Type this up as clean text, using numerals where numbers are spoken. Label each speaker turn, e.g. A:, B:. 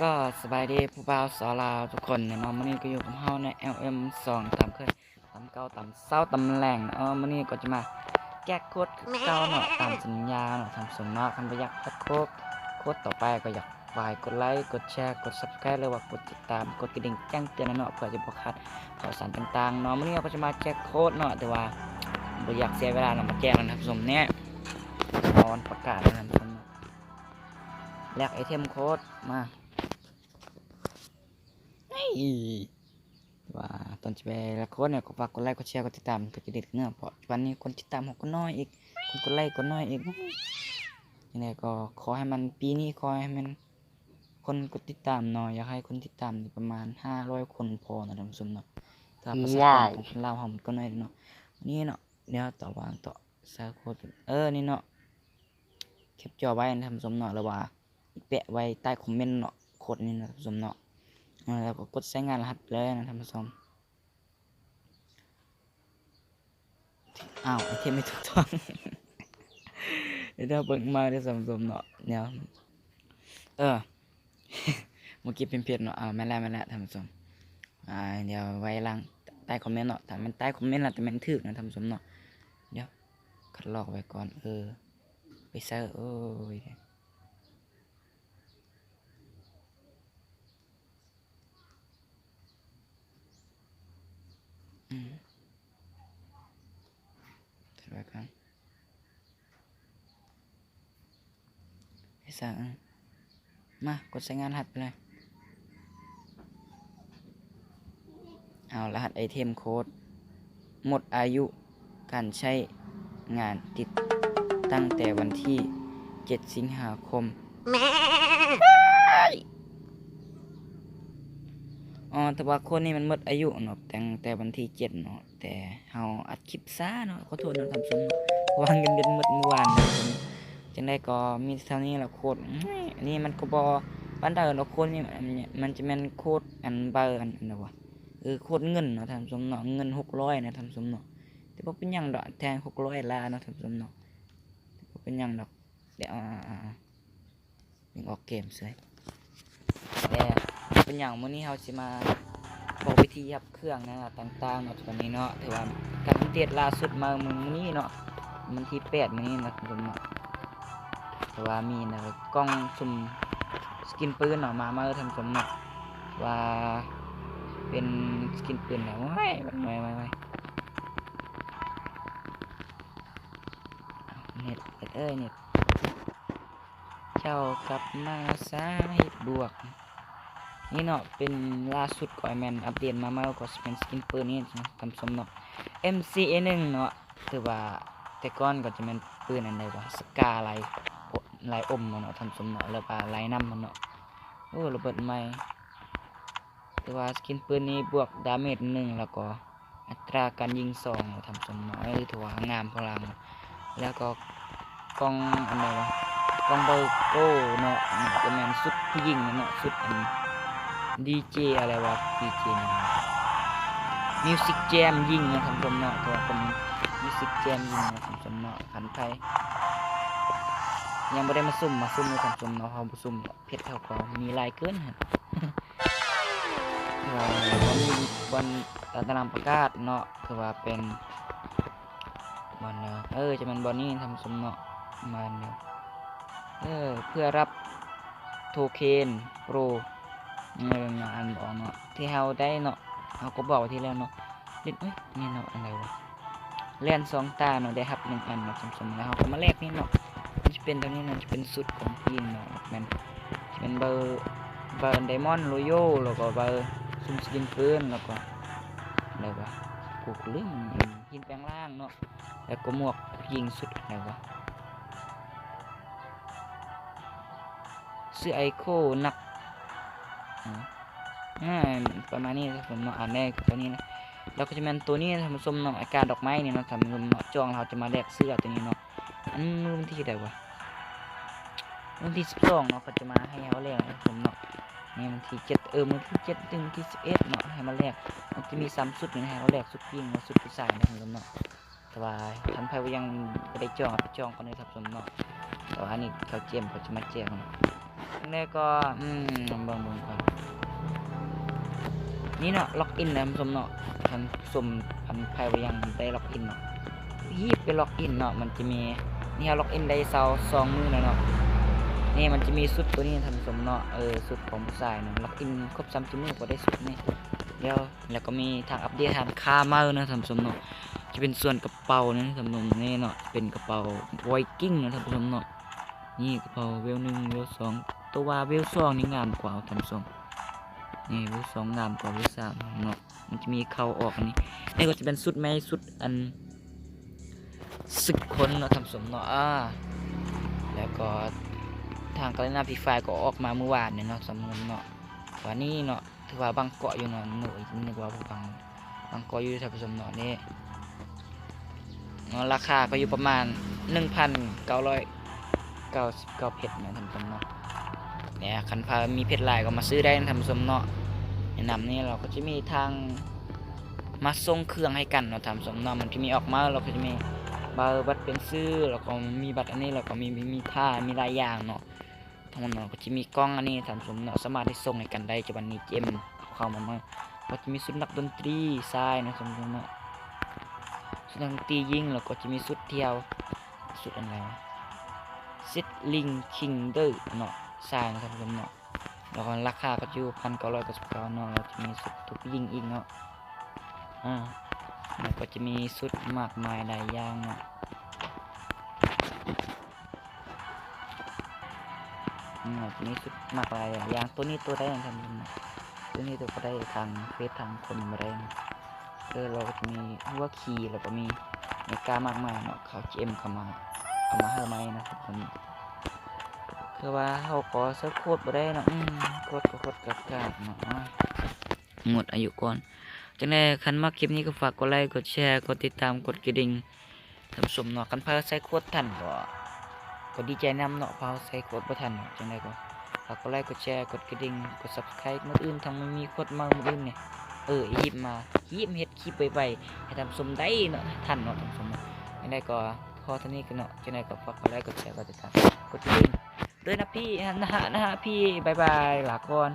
A: ก็สบายดีผู้บ่าวสาวลาวทุกคนเนี่ยเนาะมื้อนี้ก็อยู่กับเฮาใน LM2 ตามเคยตามเก่าตามเช้าตามแรงมื้อนี้ก็จะมาแก้โค้ดคือเก่าเนาะตามสัญญาเนาะทำส่งเนาะคันบ่อยากพลาดโค้ดต่อไปก็อยากฝากกดไลค์กดแชร์กด Subscribe หรือว่ากดติดตามกดกระดิ่งแจ้งเตือนเนาะเพื่อจะบ่พลาดข่าวสารต่างๆเนาะมื้อนี้ก็จะมาแก้โค้ดเนาะแต่ว่าบ่อยากเสียเวลาเนาะมาแก้กันท่านผู้ชมเนี่ยตอนประกาศนะท่านผู้ชมแลกไอเทมโค้ดมาว่าตอนจะไปละโค้ดเนี่ยก็ฝากกดไลค์กดแชร์กดติดตามกดกระดิ่งเนาะเพราะวันนี้คนติดตามก็น้อยอีกคนกดไลค์ก็น้อยอีกยังไงก็ขอให้มันปีนี้ขอให้มันคนกดติดตามหน่อยอยากให้คนติดตามประมาณ500 คนพอนะท่านผู้ชมเนาะถ้าภาษาของเราผมก็น้อยเนาะนี่เนาะเดี๋ยวต่อวางต่อซาโค้ดนี่เนาะแคปจอไว้นะท่านผู้ชมเนาะแล้วว่าแปะไว้ใต้คอมเมนต์เนาะโค้ดนี้นะท่านผู้ชมเนาะแล้วก็กดใช้งานรหัสเลยนะท่านผู้ชมอ้าวไอเทมไม่ถูกต้อง เดี๋ยวเบิ่งมาได้ท่านผู้ชมเนาะเดี๋ยวเมื่อกี้เป็นเพียรเนาะไม่แล้วท่านผู้ชมเดี๋ยวไว้ล่างใต้คอมเมนต์เนาะถ้ามันใต้คอมเมนต์แล้วแต่มันถูกนะท่านผู้ชมเนาะเดี๋ยวคัดลอกไว้ก่อนไปเซอร์โอ้ยถัดไว้ก่อนไปเซอร์มากดใช้งานรหัสไปเลยเอารหัสไอเทมโค้ดหมดอายุการใช้งานติดตั้งแต่วันที่7 สิงหาคมแต่ว่าคนนี้มันหมดอายุเนาะตั้งแต่วันที่7เนาะแต่เฮาอัดคลิปซ่าเนาะขอโทษนะท่านผู้ชมวางเงินเดือนหมดเมื่อวานนะจังได้ก็มีเท่านี้แหละโค้ดอันนี้มันก็บ่ปานใดเนาะโค้ดนี่มันจะแม่นโค้ดอันเบอร์อันนะวะโค้ดเงินเนาะท่านผู้ชมเนาะเงิน600นะท่านผู้ชมเนาะแต่บ่เป็นหยังดอกแทง600ล้านเนาะท่านผู้ชมเนาะบ่เป็นหยังดอกเดี๋ยวยังออกเกมเสยแต่เป็นหยังมื้อนี้เฮาสิมาบอกวิธียับเครื่องนะต่างๆเนาะวันนี้เนาะถือว่าการอัปเดตล่าสุดมามื้อนี้เนาะมันที่8มื้อนี้นะท่านผู้ชมเนาะแต่ว่ามีนะกล้องซุ่มสกินปืนเนาะมาท่านผู้ชมเนาะว่าเป็นสกินปืนแล้วไม่เน็ตเน็ตเจ้ากลับมาสายบวกนี่เนาะเป็นล่าสุดก่อนแมนอัปเดตมาก็เป็นสกินปืนนี่ท่านผู้ชมเนาะ MCA1 เนาะถือว่าแต่ก่อนก็จะเป็นปืนอันใดวะสกาลายอมเนาะท่านผู้ชมเนาะแล้วก็ลายน้ำเนาะโอ้ระเบิดใหม่แต่ว่าสกินปืนนี้บวกดาเมจ1แล้วก็อัตราการยิง2ทำสมน้อยถือว่างามพลังแล้วก็กล้องอันไหนวะกล้องเบอร์โก้เนาะจะแมนสุดผู้หญิงเนาะสุดอันดีเจอะไรวะดีเจเนี่ยมิวสิกแจมยิงนะทำสมเนาะตัวเป็นมิวสิกแจมยิงนะทำสมเนาะขันไทยยังไม่ได้มาซุ่มในทำสมเนาะเขาซุ่มเพชรเขาก็มีลายเกินฮะวันนี้วันตารางประกาศเนาะคือว่าเป็นบอลเนาะจะเป็นบอลนี่ทำสมเนาะมาเนาะเพื่อรับโทเค็นโปรอันบอกเนาะที่เราได้เนาะเราก็บอกที่แล้วเนาะเล่นนี่เนาะอะไรวะเล่น2 ตาเนาะได้รับ1 อันเนาะสมแล้วเราก็มาแลกนี่เนาะมันจะเป็นตรงนี้เนาะจะเป็นสุดของทีมเนาะมันจะเป็นเบอร์ไดมอนด์โรโย่แล้วก็เบอร์ซุ่มสกินปืนแล้วก็อะไรวะกูลืมหินแปลงล่างเนาะแล้วก็หมวกยิงสุดอะไรวะซื้อไอโคนักประมาณนี้ผมเนาะอ่านได้ตัวนี้นะแล้วก็จะเป็นตัวนี้ทำส้มเนาะอาการดอกไม้เนี่ยเนาะทำส้มเนาะจองเราจะมาแลกเสื้อตัวนี้เนาะอันวันที่ไหนวะวันที่12เนาะเขาจะมาให้เขาแลกผมเนาะนี่วันที่7วันที่7ถึงที่11เนาะให้มาแลกมันจะมี3 สุดให้เขาแลกสุดยิงสุดผู้ชายนะผมเนาะแต่ว่าท่านไพ่ยังไม่ได้จองก่อนเลยครับผมเนาะแต่ว่าอันนี้เขาเจียมเขาจะมาแจกเนาะ แล้วก็เบิ่งก่อนนี่เนาะล็อกอินนะท่านผู้ชมเนาะท่านผู้ชมใครว่ายังได้ล็อกอินเนาะยีบไปล็อกอินเนาะมันจะมีนี่ล็อกอินได้2 มื้อแล้วเนาะนี่มันจะมีสุดตัวนี้ท่านผู้ชมเนาะสุดของผู้ชายเนาะล็อกอินครบ30 มื้อก็ได้สุดนี่แล้วก็มีทางอัปเดตทางค่าเมานะท่านผู้ชมเนาะจะเป็นส่วนกระเป๋านะท่านผู้ชมนี่เนาะเป็นกระเป๋าไวกิ้งนะท่านผู้ชมเนาะนี่กระเป๋าเวล1เวล2ตัวว่าเวล2นี่งามกว่าท่านผู้ชมนี่เวล2งามกว่าเวล3เนาะมันจะมีเข้าออกอันนี้นี่ก็จะเป็นสุดแม่สุดอันศึกคนเนาะท่านผู้ชมเนาะแล้วก็ทางกาลินาพีไฟก็ออกมาเมื่อวานเนี่ยเนาะสำนวนเนาะวันนี้เนาะถือว่าบางเกาะอยู่เนาะหน่วยนึกว่าบางเกาะอยู่ท่านผู้ชมเนาะนี่ราคาก็อยู่ประมาณ 1,999 เพชรนะท่านผู้ชมเนาะเนี่ยคันพามีเพชรลายก็มาซื้อได้นะท่านผู้ชมเนาะแนะนำนี่เราก็จะมีทางมาส่งเครื่องให้กันเนาะท่านผู้ชมเนาะมันจะมีออกมาเราก็จะมีบัตรเป็นซื้อแล้วก็มีบัตรอันนี้แล้วก็มีท่ามีหลายอย่างเนาะทั้งหมดเนาะก็จะมีกล้องอันนี้ท่านผู้ชมเนาะสามารถที่ส่งให้กันได้จะวันนี้เจมเข้ามาก็จะมีสุดนักดนตรีทรายนะท่านผู้ชมเนาะสุดนักดนตรียิงแล้วก็จะมีสุดเที่ยวสุดอะไรซิดลิงคิงเดอร์เนาะทรายนะท่านผู้ชมเนาะแล้วก็ราคาก็อยู่1,999เนาะแล้วจะมีสุดทุกยิงอีกเนาะแล้วก็จะมีสุดมากมายหลายอย่างเนาะจะมีสุดมากหลายอย่างตัวนี้ตัวได้ทำยังไงตัวนี้ตัวก็ได้ทางเฟซทางคนมาได้เราก็จะมีหัวคีย์แล้วก็มีเมกามากมายเนาะเขาเจมเข้ามาเอามาให้ไหมนะครับผมคือว่าเขาก็เซิร์ฟโคตรมาได้เนาะโคตรกับกาดเนาะหมดอายุก่อนจังได้คันมาคลิปนี้ก็ฝากกดไลค์กดแชร์กดติดตามกดกระดิ่งท่านผู้ชมเนาะคันพาใส่โคตรทันก็ดีใจนำเนาะพาใส่โคตรบ่ทันจังได้ก็ฝากกดไลค์กดแชร์กดกระดิ่งกด Subscribe มื้ออื่นทางมันมีโคตรมามื้ออื่นเนี่ยหยิบเฮ็ดคลิปไวๆให้ท่านผู้ชมได้เนาะทันเนาะท่านผู้ชมจังได้ก็พอเท่านี้กันเนาะจังได้ก็ฝากกดไลค์กดแชร์กดติดตามกดกระดิ่งด้วยนะพี่นะฮะพี่บ๊ายบายลาก่อน